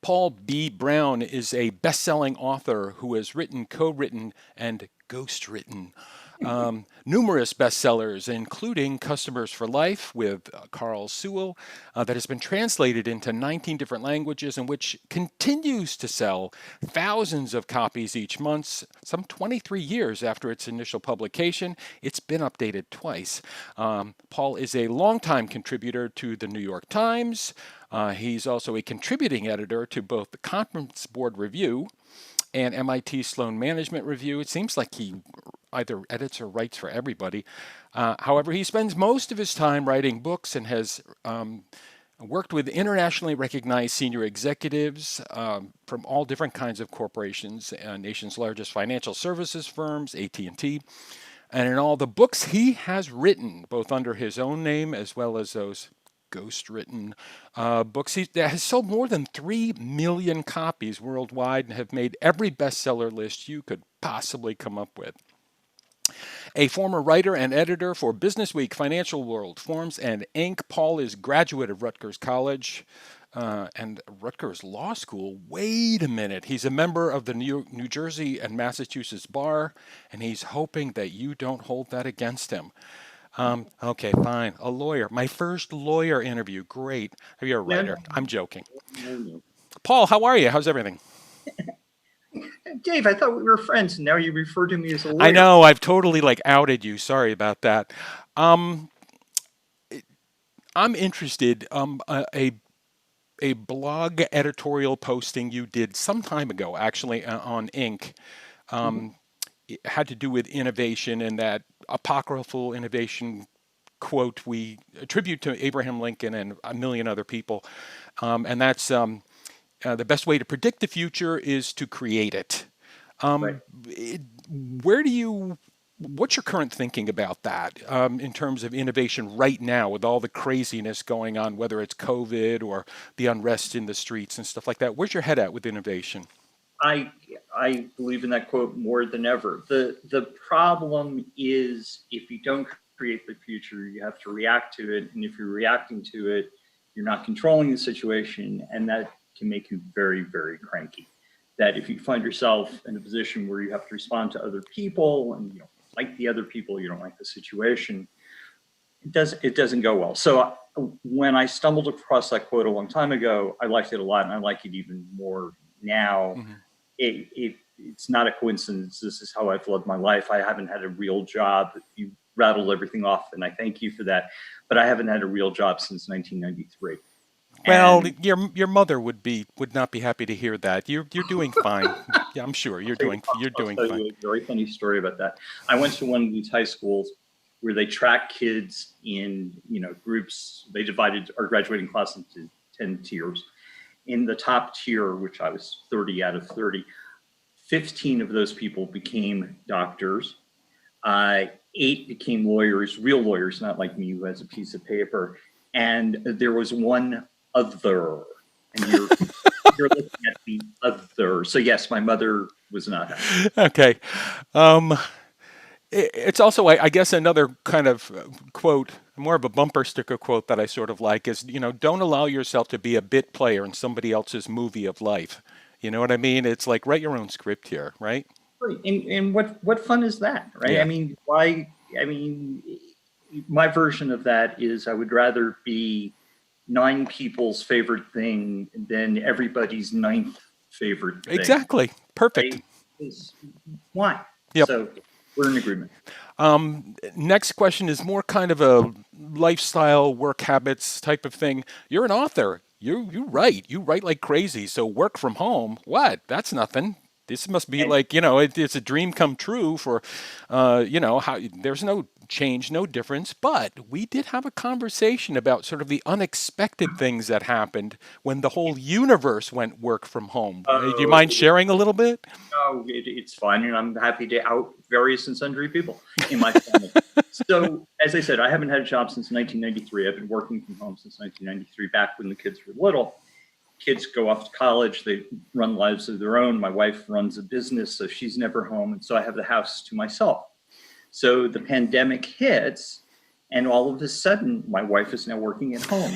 Paul B. Brown is a best-selling author who has written, co-written, and ghost-written numerous bestsellers, including Customers for Life with Carl Sewell, that has been translated into 19 different languages and which continues to sell thousands of copies each month, some 23 years after its initial publication. It's been updated twice. Paul is a longtime contributor to the New York Times. He's also a contributing editor to both the Conference Board Review and MIT Sloan Management Review. It seems like he either edits or writes for everybody. However, he spends most of his time writing books and has worked with internationally recognized senior executives from all different kinds of corporations, nation's largest financial services firms, AT&T. And in all the books he has written, both under his own name as well as those ghost-written books. He has sold more than 3 million copies worldwide and have made every bestseller list you could possibly come up with. A former writer and editor for Businessweek, Financial World, Forbes, and Inc., Paul is graduate of Rutgers College and Rutgers Law School. Wait a minute. He's a member of the New Jersey and Massachusetts Bar, and he's hoping that you don't hold that against him. Okay, fine. A lawyer. My first lawyer interview. Great. You're a writer. I'm joking. Paul, how are you? How's everything? Dave, I thought we were friends, and now you refer to me as a lawyer. I know. I've totally outed you. Sorry about that. I'm interested. A blog editorial posting you did some time ago, actually, on Inc. It had to do with innovation and that apocryphal innovation quote we attribute to Abraham Lincoln and a million other people. And that's the best way to predict the future is to create it. Right. What's your current thinking about that in terms of innovation right now with all the craziness going on, whether it's COVID or the unrest in the streets and stuff like that? Where's your head at with innovation? I believe in that quote more than ever. The problem is if you don't create the future, you have to react to it. And if you're reacting to it, you're not controlling the situation. And that can make you very, very cranky. That if you find yourself in a position where you have to respond to other people and you don't like the other people, you don't like the situation, it doesn't go well. So when I stumbled across that quote a long time ago, I liked it a lot, and I like it even more now. Mm-hmm. It's not a coincidence. This is how I've lived my life. I haven't had a real job. You rattled everything off, and I thank you for that. But I haven't had a real job since 1993. Well, your mother would not be happy to hear that. You're doing fine. Yeah, I'm sure you're doing fine. I'll tell you a very funny story about that. I went to one of these high schools where they track kids in groups. They divided our graduating class into 10 tiers. In the top tier, which I was 30 out of 30, 15 of those people became doctors. 8 became lawyers, real lawyers, not like me who has a piece of paper. And there was one other, and you're looking at the other. So yes, my mother was not happy. Okay. It's also, I guess, another kind of quote, more of a bumper sticker quote that I sort of like is, don't allow yourself to be a bit player in somebody else's movie of life. You know what I mean? It's like, write your own script here, right? Right. And what fun is that, right? Yeah. I mean, my version of that is I would rather be 9 people's favorite thing than everybody's 9th favorite thing. Exactly. Perfect. Right? Why? Yep. So we're in agreement. Next question is more kind of a lifestyle, work habits type of thing. You're an author. You write like crazy. So work from home, what? That's nothing. This must be like, it's a dream come true for, how there's no change, no difference. But we did have a conversation about sort of the unexpected things that happened when the whole universe went work from home. Do you mind sharing a little bit? No, it's fine. And I'm happy to out various and sundry people in my family. So, as I said, I haven't had a job since 1993. I've been working from home since 1993, back when the kids were little. Kids go off to college, they run lives of their own. My wife runs a business, so she's never home. And so I have the house to myself. So the pandemic hits, And all of a sudden, my wife is now working at home.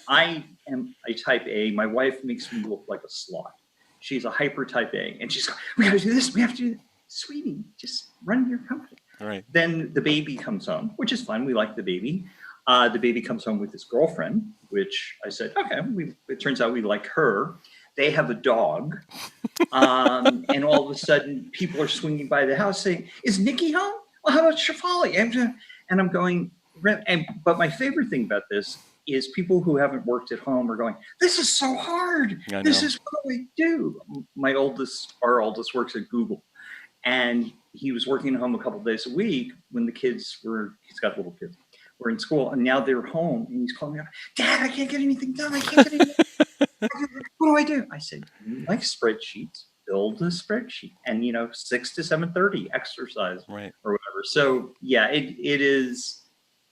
I am a type A. My wife makes me look like a sloth. She's a hyper type A. And she's going, we got to do this. We have to do this. Sweetie, just run your company. Right. Then the baby comes home, which is fun. We like the baby. The baby comes home with his girlfriend, which I said, okay, it turns out we like her. They have a dog. And all of a sudden, people are swinging by the house saying, is Nikki home? Well, how about Shafali? And I'm going, but my favorite thing about this is people who haven't worked at home are going, this is so hard. This is what we do. Our oldest works at Google. And he was working at home a couple of days a week when he's got little kids, were in school, and now they're home, and he's calling me up, Dad, I can't get anything done. I can't get anything done. What do I do? I said, you like spreadsheets, build a spreadsheet, and 6 to 7:30 exercise, right, or whatever. So yeah, it is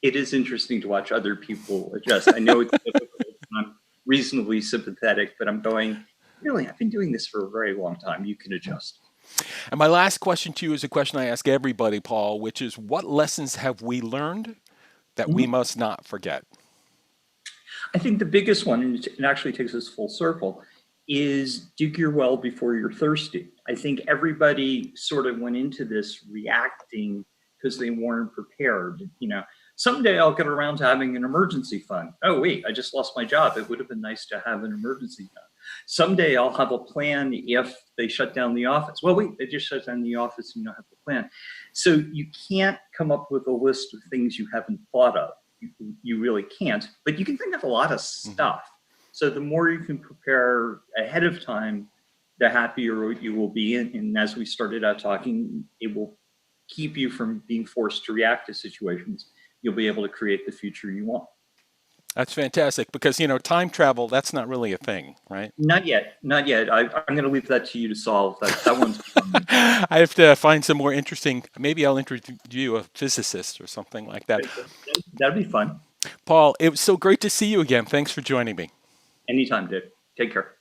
interesting to watch other people adjust. I know it's difficult, and I'm reasonably sympathetic, but I'm going, really, I've been doing this for a very long time. You can adjust. And my last question to you is a question I ask everybody, Paul, which is, what lessons have we learned that we must not forget? I think the biggest one, and it actually takes us full circle, is dig your well before you're thirsty. I think everybody sort of went into this reacting because they weren't prepared. Someday I'll get around to having an emergency fund. Oh, wait, I just lost my job. It would have been nice to have an emergency fund. Someday I'll have a plan if they shut down the office. Well, wait, they just shut down the office and you don't have a plan. So you can't come up with a list of things you haven't thought of. You really can't, but you can think of a lot of stuff. So the more you can prepare ahead of time, the happier you will be. And as we started out talking, it will keep you from being forced to react to situations. You'll be able to create the future you want. That's fantastic, because time travel, that's not really a thing, right? Not yet. I'm going to leave that to you to solve. That one's fun. I have to find some more interesting. Maybe I'll interview you, a physicist or something like that. That'd be fun. Paul, it was so great to see you again. Thanks for joining me. Anytime, Dick. Take care.